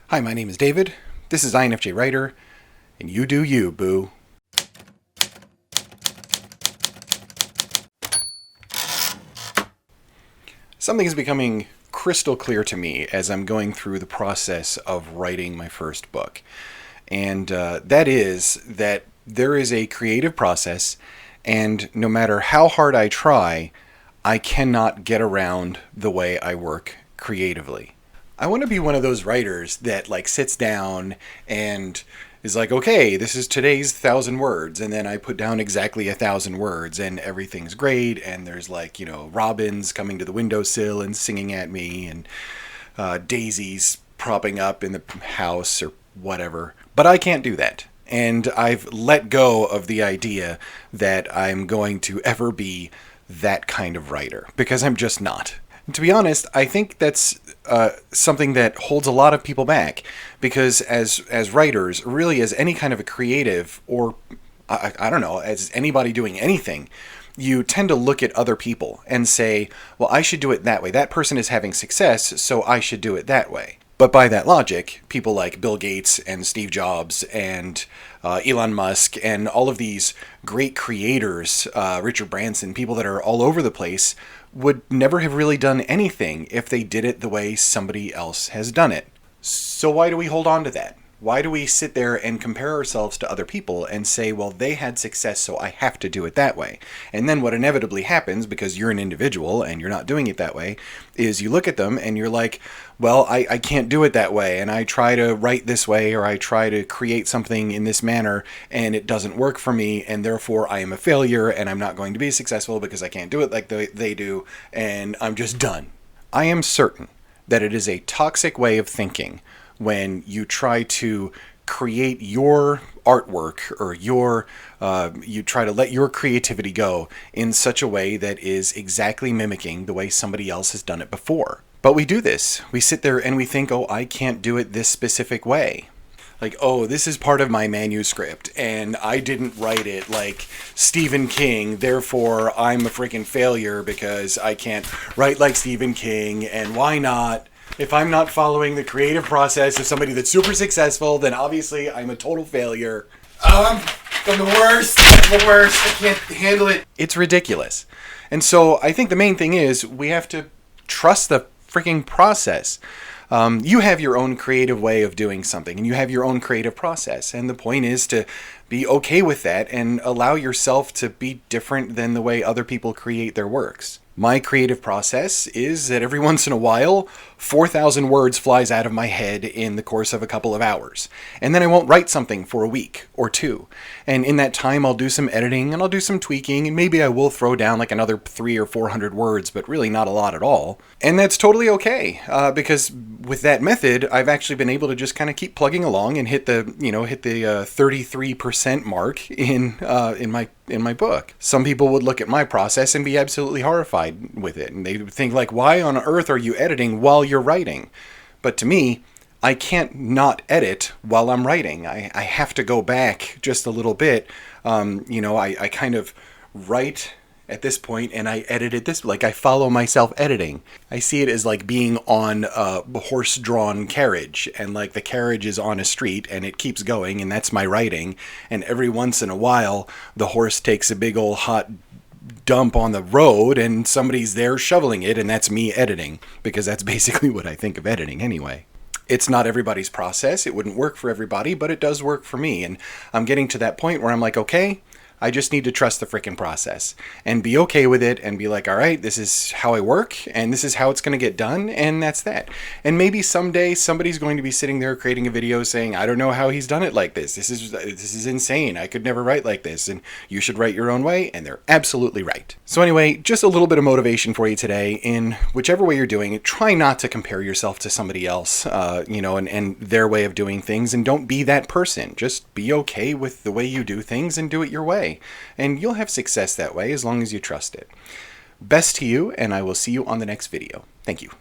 Hi, my name is David. This is INFJ Writer, and you do you, boo. Something is becoming crystal clear to me as I'm going through the process of writing my first book. And that is that there is a creative process, and no matter how hard I try, I cannot get around the way I work creatively. I want to be one of those writers that sits down and is like, okay, this is today's 1,000 words, and then I put down exactly 1,000 words, and everything's great, and there's robins coming to the windowsill and singing at me, and daisies propping up in the house or whatever. But I can't do that. And I've let go of the idea that I'm going to ever be that kind of writer, because I'm just not. To be honest, I think that's something that holds a lot of people back, because as writers, really as any kind of a creative, or I don't know, as anybody doing anything, you tend to look at other people and say, well, I should do it that way. That person is having success, so I should do it that way. But by that logic, people like Bill Gates and Steve Jobs and Elon Musk and all of these great creators, Richard Branson, people that are all over the place, would never have really done anything if they did it the way somebody else has done it. So why do we hold on to that? Why do we sit there and compare ourselves to other people and say, well, they had success, so I have to do it that way? And then what inevitably happens, because you're an individual and you're not doing it that way, is you look at them and you're like, well, I can't do it that way, and I try to write this way, or I try to create something in this manner, and it doesn't work for me, and therefore I am a failure, and I'm not going to be successful because I can't do it like they do, and I'm just done. I am certain that it is a toxic way of thinking when you try to create your artwork, or you try to let your creativity go in such a way that is exactly mimicking the way somebody else has done it before. But we do this. We sit there and we think, oh, I can't do it this specific way. Like, oh, this is part of my manuscript, and I didn't write it like Stephen King, therefore I'm a freaking failure because I can't write like Stephen King, and why not? If I'm not following the creative process of somebody that's super successful, then obviously I'm a total failure. I'm the worst. I'm the worst. I can't handle it. It's ridiculous. And so I think the main thing is we have to trust the freaking process. You have your own creative way of doing something, and you have your own creative process. And the point is to be okay with that and allow yourself to be different than the way other people create their works. My creative process is that every once in a while, 4,000 words flies out of my head in the course of a couple of hours. And then I won't write something for a week or two. And in that time, I'll do some editing and I'll do some tweaking, and maybe I will throw down another 300 or 400 words, but really not a lot at all. And that's totally okay, because with that method, I've actually been able to just kind of keep plugging along and hit the 33% mark in my book. Some people would look at my process and be absolutely horrified with it, and they would think why on earth are you editing while you're writing? But to me, I can't not edit while I'm writing. I have to go back just a little bit. I kind of write at this point and I edit it this, I follow myself editing. I see it as being on a horse-drawn carriage, and the carriage is on a street and it keeps going, and that's my writing. And every once in a while, the horse takes a big old hot dump on the road and somebody's there shoveling it, and that's me editing, because that's basically what I think of editing anyway. It's not everybody's process. It wouldn't work for everybody, but it does work for me. And I'm getting to that point where I'm okay, I just need to trust the freaking process and be okay with it and be all right, this is how I work and this is how it's going to get done, and that's that. And maybe someday somebody's going to be sitting there creating a video saying, I don't know how he's done it like this. This is insane. I could never write like this, and you should write your own way, and they're absolutely right. So anyway, just a little bit of motivation for you today. In whichever way you're doing it, try not to compare yourself to somebody else, and their way of doing things, and don't be that person. Just be okay with the way you do things and do it your way. And you'll have success that way as long as you trust it. Best to you, and I will see you on the next video. Thank you.